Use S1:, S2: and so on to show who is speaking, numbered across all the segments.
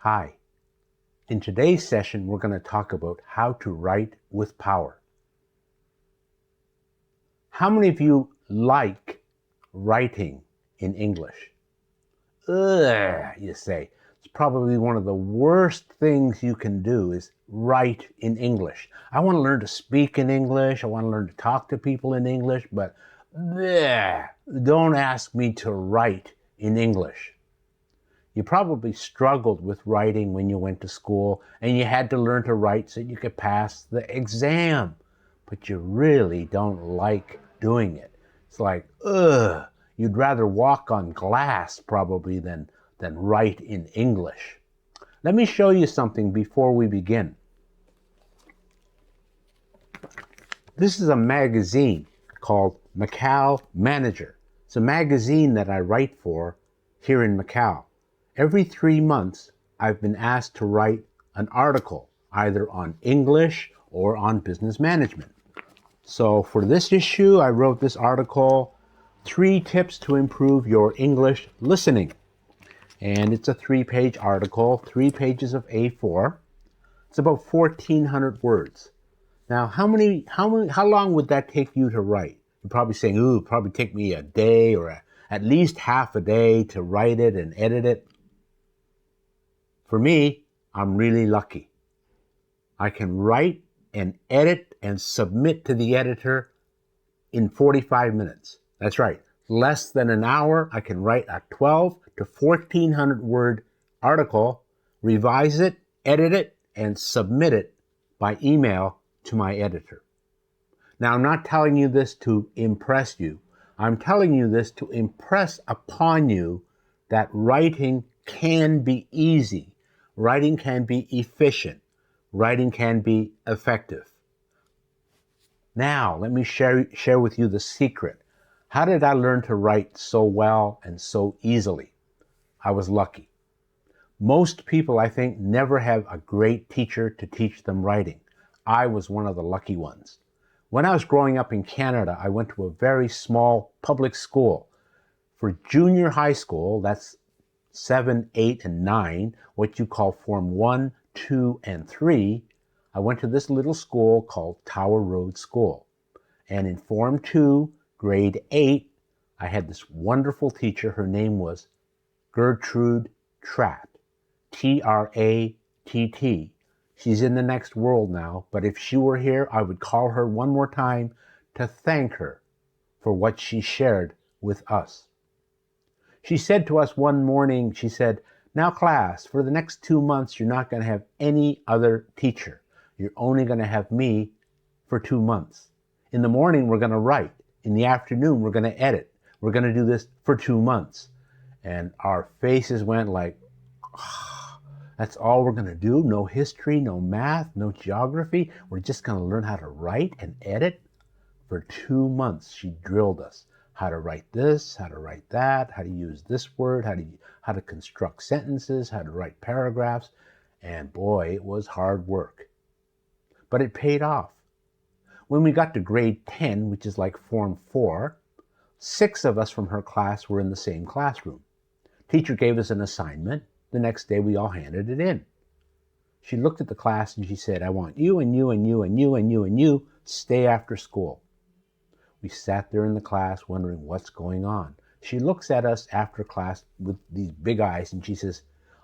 S1: Hi. In today's session, we're going to talk about how to write with power. How many of you like writing in English? Ugh, you say. It's probably one of the worst things you can do is write in English. I want to learn to speak in English. I want to learn to talk to people in English, but don't ask me to write in English. You probably struggled with writing when you went to school and you had to learn to write so you could pass the exam, but you really don't like doing it. It's like, ugh, you'd rather walk on glass probably than write in English. Let me show you something before we begin. This is a magazine called Macau Manager. It's a magazine that I write for here in Macau. Every 3 months, I've been asked to write an article, either on English or on business management. So for this issue, I wrote this article, 3 Tips to Improve Your English Listening. And it's a 3-page article, 3 pages of A4. It's about 1,400 words. Now, how long would that take you to write? You're probably saying, ooh, it'd probably take me a day or at least half a day to write it and edit it. For me, I'm really lucky. I can write and edit and submit to the editor in 45 minutes. That's right. Less than an hour, I can write a 12 to 1,400 word article, revise it, edit it, and submit it by email to my editor. Now, I'm not telling you this to impress you. I'm telling you this to impress upon you that writing can be easy. Writing can be efficient. Writing can be effective. Now, let me share with you the secret. How did I learn to write so well and so easily? I was lucky. Most people, I think, never have a great teacher to teach them writing. I was one of the lucky ones. When I was growing up in Canada, I went to a very small public school. For junior high school, that's 7, 8, and 9, what you call Form 1, 2, and 3, I went to this little school called Tower Road School. And in Form 2, grade 8, I had this wonderful teacher. Her name was Gertrude Tratt, T-R-A-T-T. She's in the next world now, but if she were here, I would call her one more time to thank her for what she shared with us. She said to us one morning, she said, now class, for the next 2 months, you're not going to have any other teacher. You're only going to have me for 2 months. In the morning, we're going to write. In the afternoon, we're going to edit. We're going to do this for 2 months. And our faces went like, oh, that's all we're going to do? No history, no math, no geography. We're just going to learn how to write and edit? For 2 months, she drilled us. How to write this, how to write that, how to use this word, how to construct sentences, how to write paragraphs. And boy, it was hard work. But it paid off. When we got to grade 10, which is like Form 4, 6 of us from her class were in the same classroom. Teacher gave us an assignment. The next day, we all handed it in. She looked at the class and she said, I want you and you and you and you and you and you stay after school. We sat there in the class wondering what's going on. She looks at us after class with these big eyes and she says,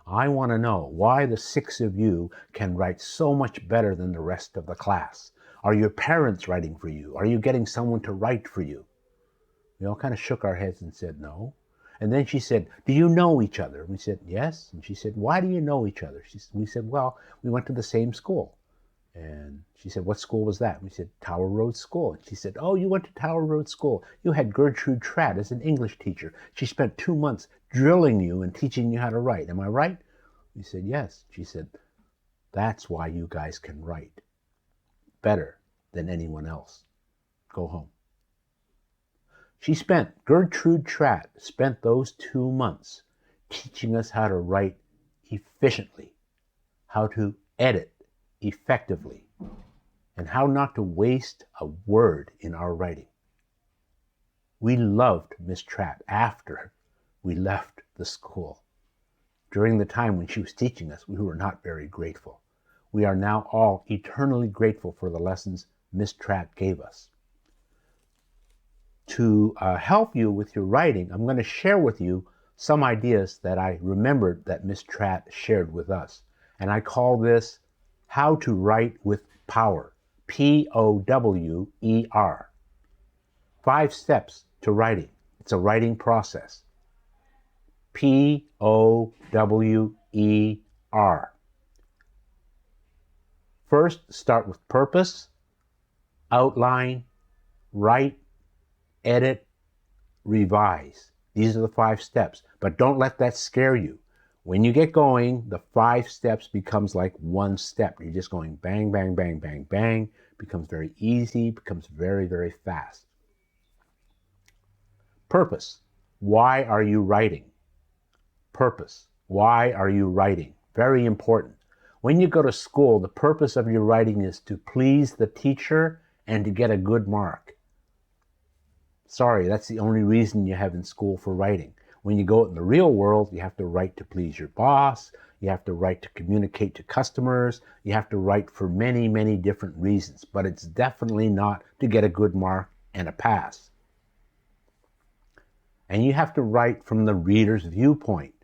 S1: I want to know why the 6 of you can write so much better than the rest of the class. Are your parents writing for you? Are you getting someone to write for you? We all kind of shook our heads and said no. And then she said, do you know each other? We said, yes. And she said, why do you know each other? We said, well, we went to the same school. And she said, what school was that? We said, Tower Road School. And she said, oh, you went to Tower Road School. You had Gertrude Tratt as an English teacher. She spent 2 months drilling you and teaching you how to write. Am I right? We said, yes. She said, that's why you guys can write better than anyone else. Go home. Gertrude Tratt spent those 2 months teaching us how to write efficiently, how to edit effectively, and how not to waste a word in our writing. We loved Miss Tratt after we left the school. during the time when she was teaching us, we were not very grateful. We are now all eternally grateful for the lessons Miss Tratt gave us. To help you with your writing, I'm going to share with you some ideas that I remembered that Miss Tratt shared with us. And I call this How to Write with Power, Power. 5 steps to writing. It's a writing process. Power. First, start with purpose, outline, write, edit, revise. These are the 5 steps, but don't let that scare you. When you get going, the 5 steps becomes like 1 step. You're just going bang, bang, bang, bang, bang. Becomes very easy, becomes very, very fast. Purpose. Why are you writing? Purpose. Why are you writing? Very important. When you go to school, the purpose of your writing is to please the teacher and to get a good mark. Sorry, that's the only reason you have in school for writing. When you go out in the real world, you have to write to please your boss, you have to write to communicate to customers, you have to write for many, many different reasons, but it's definitely not to get a good mark and a pass. And you have to write from the reader's viewpoint.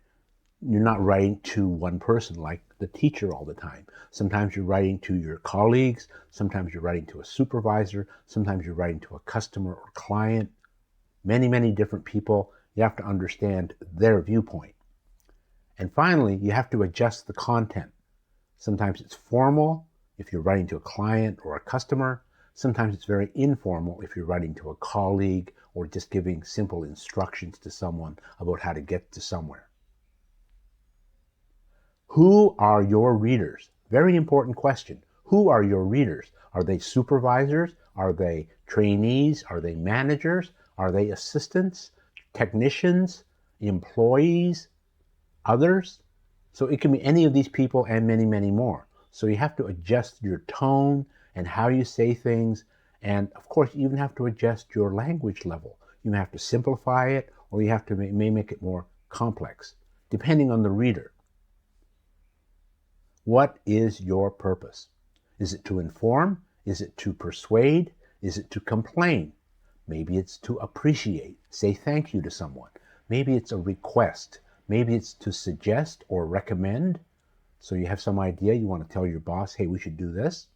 S1: You're not writing to one person like the teacher all the time. Sometimes you're writing to your colleagues, sometimes you're writing to a supervisor, sometimes you're writing to a customer or client. Many, many different people. You have to understand their viewpoint. And finally, you have to adjust the content. Sometimes it's formal if you're writing to a client or a customer. Sometimes it's very informal if you're writing to a colleague or just giving simple instructions to someone about how to get to somewhere. Who are your readers? Very important question. Who are your readers? Are they supervisors? Are they trainees? Are they managers? Are they assistants, technicians, employees, others? So it can be any of these people and many, many more. So you have to adjust your tone and how you say things. And of course, you even have to adjust your language level. You may have to simplify it, or you have to may make it more complex, depending on the reader. What is your purpose? Is it to inform? Is it to persuade? Is it to complain? Maybe it's to appreciate, say thank you to someone. Maybe it's a request. Maybe it's to suggest or recommend. So you have some idea, you want to tell your boss, hey, we should do this.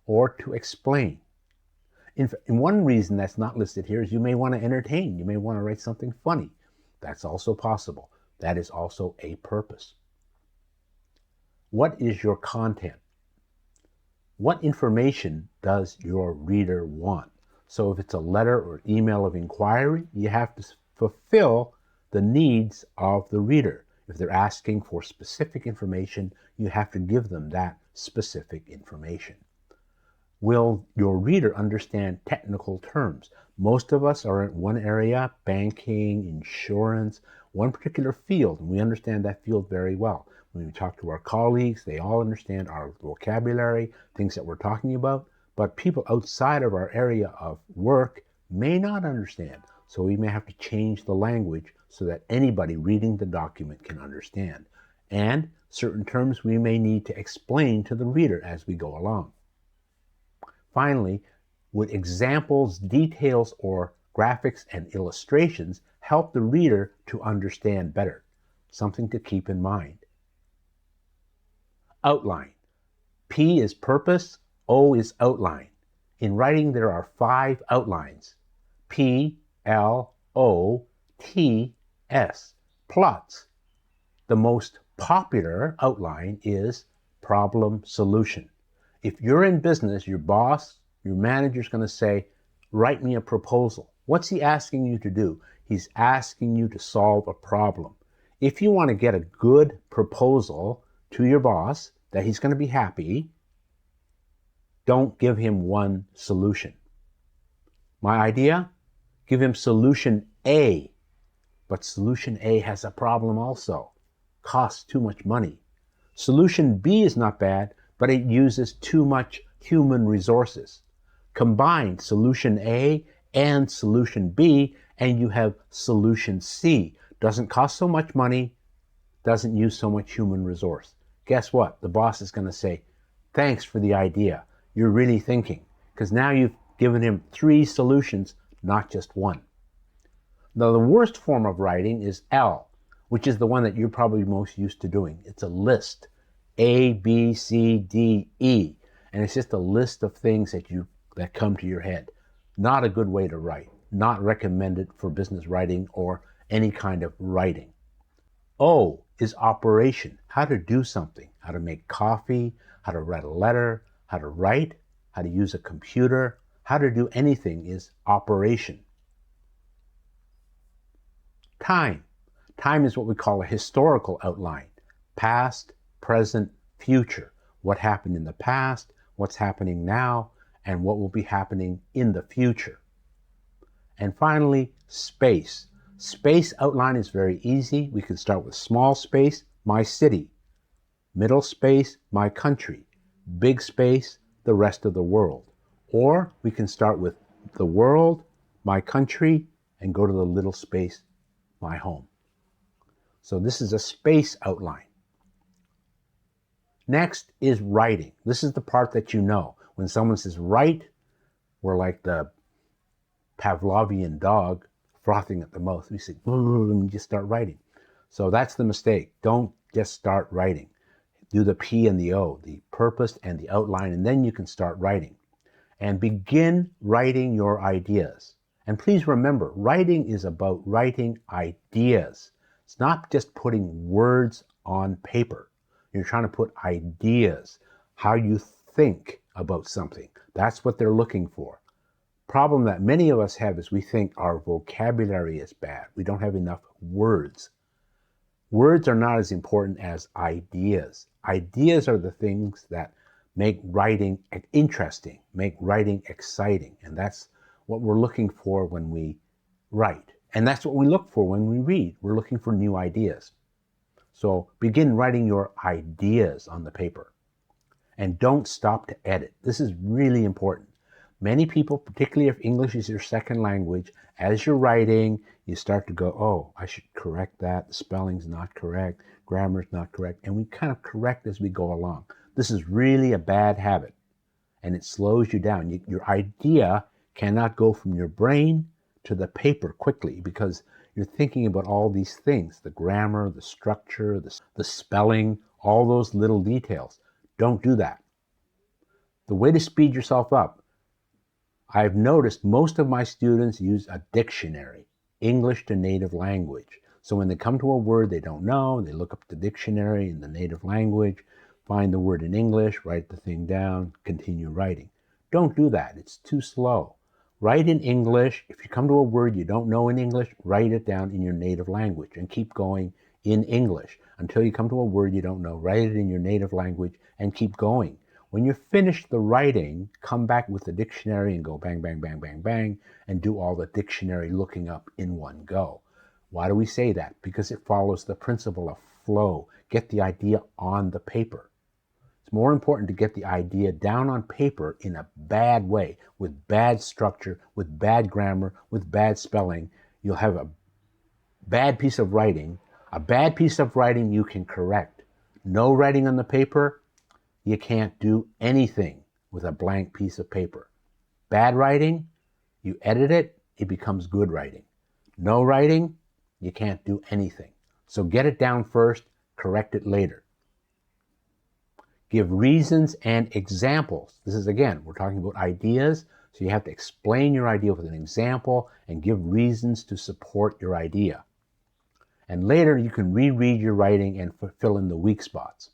S1: Or to explain. And one reason that's not listed here is you may want to entertain. You may want to write something funny. That's also possible. That is also a purpose. What is your content? What information does your reader want? So if it's a letter or email of inquiry, you have to fulfill the needs of the reader. If they're asking for specific information, you have to give them that specific information. Will your reader understand technical terms? Most of us are in one area, banking, insurance, one particular field, and we understand that field very well. When we talk to our colleagues, they all understand our vocabulary, things that we're talking about, but people outside of our area of work may not understand. So we may have to change the language so that anybody reading the document can understand. And certain terms we may need to explain to the reader as we go along. Finally, would examples, details, or graphics and illustrations help the reader to understand better? Something to keep in mind. Outline. P is purpose, O is outline. In writing, there are 5 outlines. P, L, O, T, S. Plots. The most popular outline is problem solution. If you're in business, your boss, your manager is going to say, write me a proposal. What's he asking you to do? He's asking you to solve a problem. If you want to get a good proposal to your boss that he's going to be happy, don't give him one solution. My idea? Give him solution A. But solution A has a problem also. Costs too much money. Solution B is not bad, but it uses too much human resources. Combine solution A and solution B, and you have solution C. Doesn't cost so much money, doesn't use so much human resource. Guess what? The boss is going to say, thanks for the idea. You're really thinking. Because now you've given him 3 solutions, not just one. Now, the worst form of writing is L, which is the one that you're probably most used to doing. It's a list. A, B, C, D, E. And it's just a list of things that come to your head. Not a good way to write. Not recommended for business writing or any kind of writing. O is operation. How to do something. How to make coffee, how to write a letter, how to write, how to use a computer, how to do anything is operation. Time. Time is what we call a historical outline. Past, present, future. What happened in the past, what's happening now, and what will be happening in the future. And finally, space. Space outline is very easy. We can start with small space, my city. Middle space, my country. Big space, the rest of the world. Or we can start with the world, my country, and go to the little space, my home. So this is a space outline. Next is writing. This is the part that you know. When someone says write, we're like the Pavlovian dog frothing at the mouth. We say, and just start writing. So that's the mistake. Don't just start writing. Do the P and the O, the purpose and the outline, and then you can start writing. And begin writing your ideas. And please remember, writing is about writing ideas. It's not just putting words on paper. You're trying to put ideas, how you think about something. That's what they're looking for. Problem that many of us have is we think our vocabulary is bad. We don't have enough words. Words are not as important as ideas. Ideas are the things that make writing interesting, make writing exciting. And that's what we're looking for when we write. And that's what we look for when we read. We're looking for new ideas. So begin writing your ideas on the paper. And don't stop to edit. This is really important. Many people, particularly if English is your second language, as you're writing, you start to go, oh, I should correct that. The spelling's not correct. Grammar's not correct. And we kind of correct as we go along. This is really a bad habit. And it slows you down. Your idea cannot go from your brain to the paper quickly because you're thinking about all these things, the grammar, the structure, the spelling, all those little details. Don't do that. The way to speed yourself up, I've noticed most of my students use a dictionary, English to native language. So when they come to a word they don't know, they look up the dictionary in the native language, find the word in English, write the thing down, continue writing. Don't do that. It's too slow. Write in English. If you come to a word you don't know in English, write it down in your native language and keep going in English until you come to a word you don't know. Write it in your native language and keep going. When you finish the writing, come back with the dictionary and go bang, bang, bang, bang, bang, and do all the dictionary looking up in one go. Why do we say that? Because it follows the principle of flow. Get the idea on the paper. It's more important to get the idea down on paper in a bad way, with bad structure, with bad grammar, with bad spelling. You'll have a bad piece of writing. A bad piece of writing you can correct. No writing on the paper, you can't do anything with a blank piece of paper. Bad writing, you edit it, it becomes good writing. No writing, you can't do anything. So get it down first, correct it later. Give reasons and examples. This is, again, we're talking about ideas, so you have to explain your idea with an example and give reasons to support your idea. And later you can reread your writing and fill in the weak spots.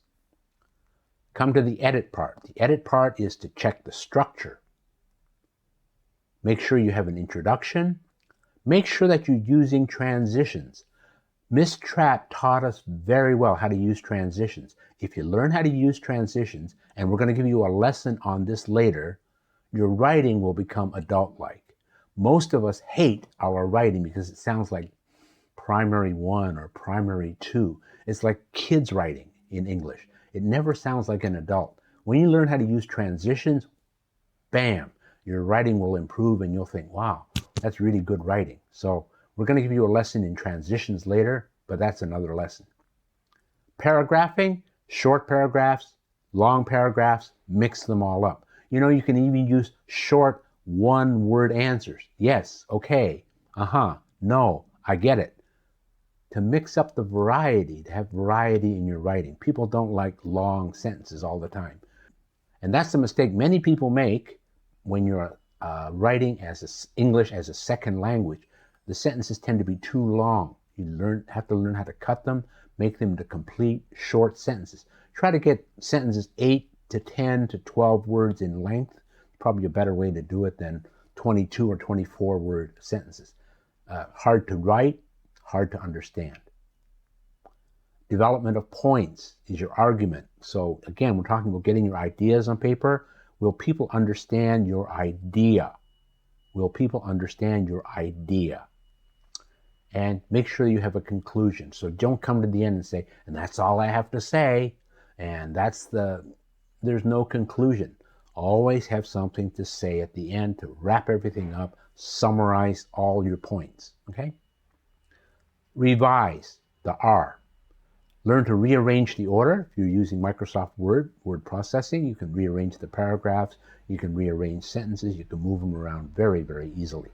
S1: Come to the edit part. The edit part is to check the structure. Make sure you have an introduction. Make sure that you're using transitions. Miss Trapp taught us very well how to use transitions. If you learn how to use transitions, and we're going to give you a lesson on this later, your writing will become adult-like. Most of us hate our writing because it sounds like primary 1 or primary 2. It's like kids writing in English. It never sounds like an adult. When you learn how to use transitions, bam, your writing will improve and you'll think, wow, that's really good writing. So we're going to give you a lesson in transitions later, but that's another lesson. Paragraphing, short paragraphs, long paragraphs, mix them all up. You know, you can even use short one-word answers. Yes, okay, no, I get it. To mix up the variety, to have variety in your writing. People don't like long sentences all the time. And that's the mistake many people make when you're writing as English as a second language. The sentences tend to be too long. You have to learn how to cut them, make them into complete short sentences. Try to get sentences 8 to 10 to 12 words in length. Probably a better way to do it than 22 or 24 word sentences. Hard to write, hard to understand. Development of points is your argument. So again, we're talking about getting your ideas on paper. Will people understand your idea? Will people understand your idea? And make sure you have a conclusion. So don't come to the end and say, and that's all I have to say. And there's no conclusion. Always have something to say at the end to wrap everything up, summarize all your points, okay? Revise, the R. Learn to rearrange the order. If you're using Microsoft word processing, you can rearrange the paragraphs, you can rearrange sentences, you can move them around very, very easily.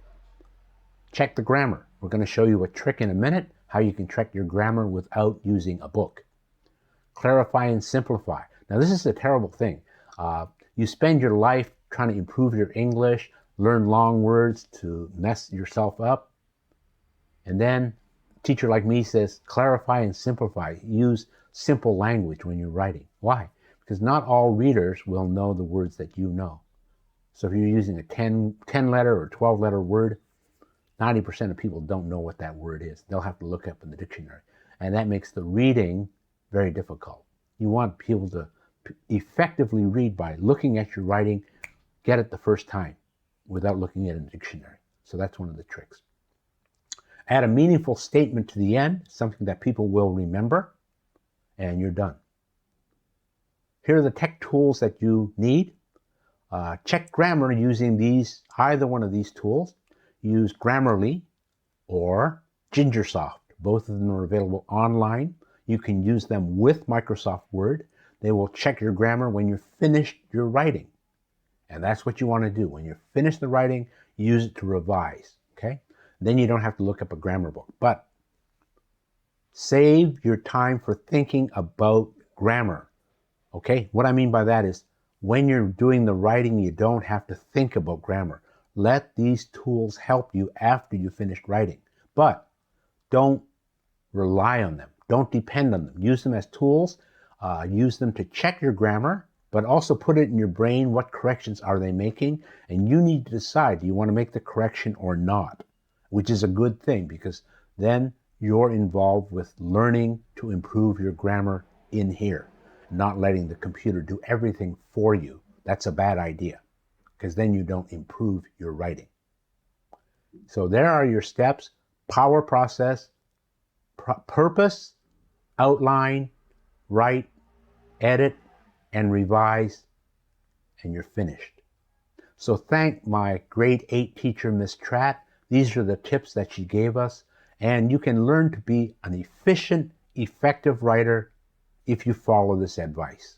S1: Check the grammar. We're going to show you a trick in a minute, how you can check your grammar without using a book. Clarify and simplify. Now this is a terrible thing. You spend your life trying to improve your English, learn long words to mess yourself up, and then teacher like me says, clarify and simplify. Use simple language when you're writing. Why? Because not all readers will know the words that you know. So if you're using a 10 letter or 12 letter word, 90% of people don't know what that word is. They'll have to look up in the dictionary. And that makes the reading very difficult. You want people to effectively read by looking at your writing, get it the first time without looking at a dictionary. So that's one of the tricks. Add a meaningful statement to the end, something that people will remember, and you're done. Here are the tech tools that you need. Check grammar using either one of these tools. Use Grammarly or Gingersoft. Both of them are available online. You can use them with Microsoft Word. They will check your grammar when you're finished your writing. And that's what you want to do. When you're finished the writing, use it to revise, okay? Then you don't have to look up a grammar book. But save your time for thinking about grammar, okay? What I mean by that is when you're doing the writing, you don't have to think about grammar. Let these tools help you after you finished writing. But don't rely on them. Don't depend on them. Use them as tools. Use them to check your grammar, but also put it in your brain. What corrections are they making? And you need to decide, do you want to make the correction or not? Which is a good thing because then you're involved with learning to improve your grammar in here, not letting the computer do everything for you. That's a bad idea because then you don't improve your writing. So there are your steps: power process, purpose, outline, write, edit, and revise, and you're finished. So thank my grade 8 teacher, Miss Tratt. These are the tips that she gave us, and you can learn to be an efficient, effective writer if you follow this advice.